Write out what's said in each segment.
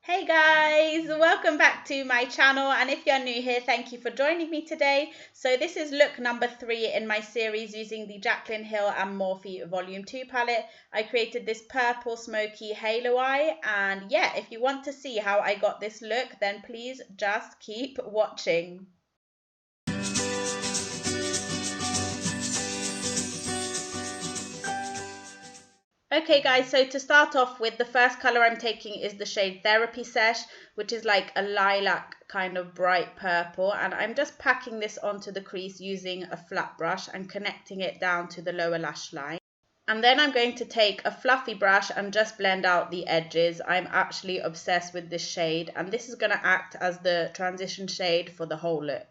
Hey guys, welcome back to my channel, and if you're new here, thank you for joining me today. So this is look number 3 in my series using the Jaclyn Hill and Morphe Volume 2 palette. I created this purple smoky halo eye, and yeah, if you want to see how I got this look, then please just keep watching. Okay guys, so to start off with, the first color I'm taking is the shade Therapy Sesh, which is like a lilac kind of bright purple, and I'm just packing this onto the crease using a flat brush and connecting it down to the lower lash line. And then I'm going to take a fluffy brush and just blend out the edges. I'm actually obsessed with this shade, and this is going to act as the transition shade for the whole look.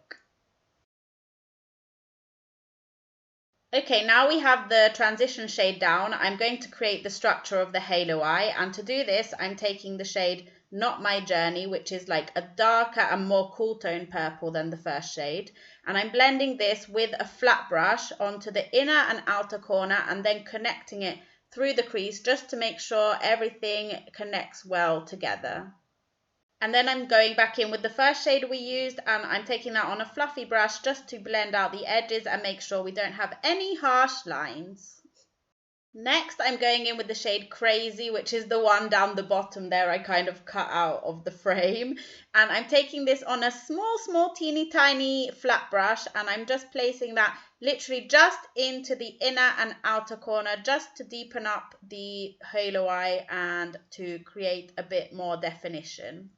Okay, now we have the transition shade down. I'm going to create the structure of the halo eye, and to do this I'm taking the shade Not My Journey, which is like a darker and more cool tone purple than the first shade, and I'm blending this with a flat brush onto the inner and outer corner and then connecting it through the crease just to make sure everything connects well together. And then I'm going back in with the first shade we used, and I'm taking that on a fluffy brush just to blend out the edges and make sure we don't have any harsh lines. Next, I'm going in with the shade Crazy, which is the one down the bottom there I kind of cut out of the frame. And I'm taking this on a small, teeny tiny flat brush, and I'm just placing that literally just into the inner and outer corner just to deepen up the halo eye and to create a bit more definition.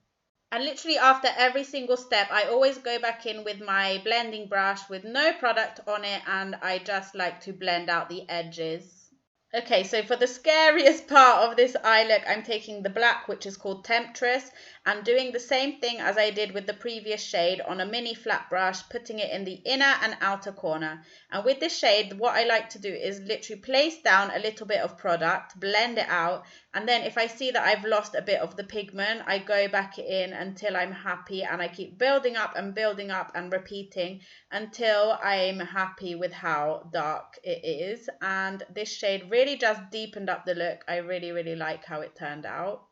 And literally after every single step, I always go back in with my blending brush with no product on it, and I just like to blend out the edges. Okay, so for the scariest part of this eye look, I'm taking the black, which is called Temptress, and doing the same thing as I did with the previous shade on a mini flat brush, putting it in the inner and outer corner. And with this shade, what I like to do is literally place down a little bit of product, blend it out, and then if I see that I've lost a bit of the pigment, I go back in until I'm happy, and I keep building up and repeating until I'm happy with how dark it is. And this shade really just deepened up the look. I really like how it turned out.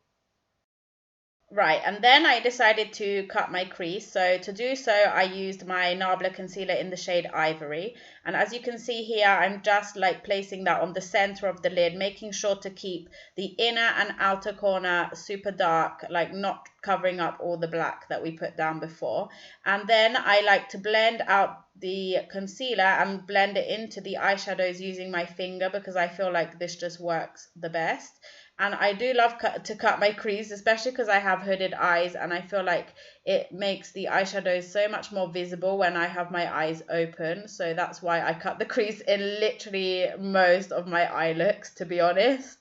Right, and then I decided to cut my crease. So to do so, I used my Nabla concealer in the shade Ivory. And as you can see here, I'm just like placing that on the center of the lid, making sure to keep the inner and outer corner super dark, like not covering up all the black that we put down before. And then I like to blend out the concealer and blend it into the eyeshadows using my finger, because I feel like this just works the best. And I do love to cut my crease, especially because I have hooded eyes, and I feel like it makes the eyeshadows so much more visible when I have my eyes open. So that's why I cut the crease in literally most of my eye looks, to be honest.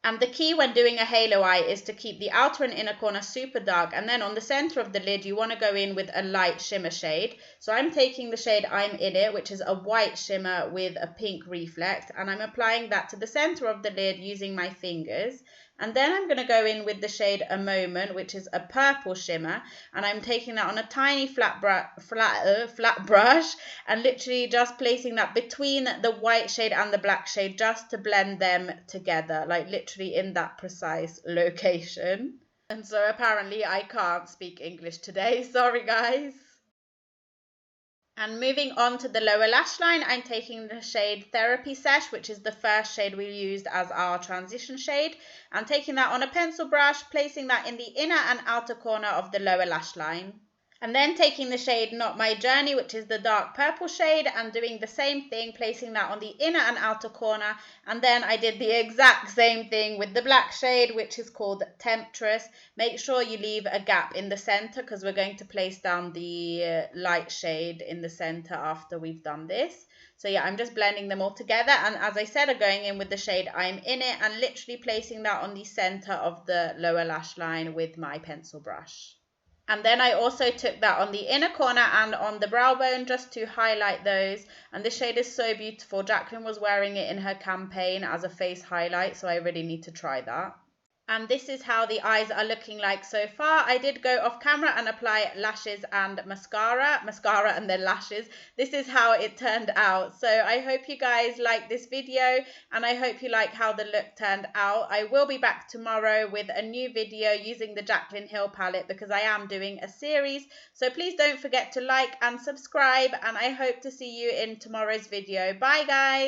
And the key when doing a halo eye is to keep the outer and inner corner super dark, and then on the center of the lid you want to go in with a light shimmer shade. So I'm taking the shade I'm In It, which is a white shimmer with a pink reflect, and I'm applying that to the center of the lid using my fingers. And then I'm going to go in with the shade A Moment, which is a purple shimmer, and I'm taking that on a tiny flat brush and literally just placing that between the white shade and the black shade just to blend them together, like literally in that precise location. And so apparently I can't speak English today, sorry guys. And moving on to the lower lash line, I'm taking the shade Therapy Sesh, which is the first shade we used as our transition shade. I'm taking that on a pencil brush, placing that in the inner and outer corner of the lower lash line. And then taking the shade Not My Journey, which is the dark purple shade, and doing the same thing, placing that on the inner and outer corner. And then I did the exact same thing with the black shade, which is called Temptress. Make sure you leave a gap in the center, because we're going to place down the light shade in the center after we've done this. So yeah, I'm just blending them all together, and as I said, I'm going in with the shade I'm In It and literally placing that on the center of the lower lash line with my pencil brush. And then I also took that on the inner corner and on the brow bone just to highlight those. And this shade is so beautiful. Jaclyn was wearing it in her campaign as a face highlight, so I really need to try that. And this is how the eyes are looking like so far. I did go off camera and apply lashes and mascara and then lashes. This is how it turned out. So I hope you guys like this video and I hope you like how the look turned out. I will be back tomorrow with a new video using the Jaclyn Hill palette because I am doing a series. So please don't forget to like and subscribe, and I hope to see you in tomorrow's video. Bye guys.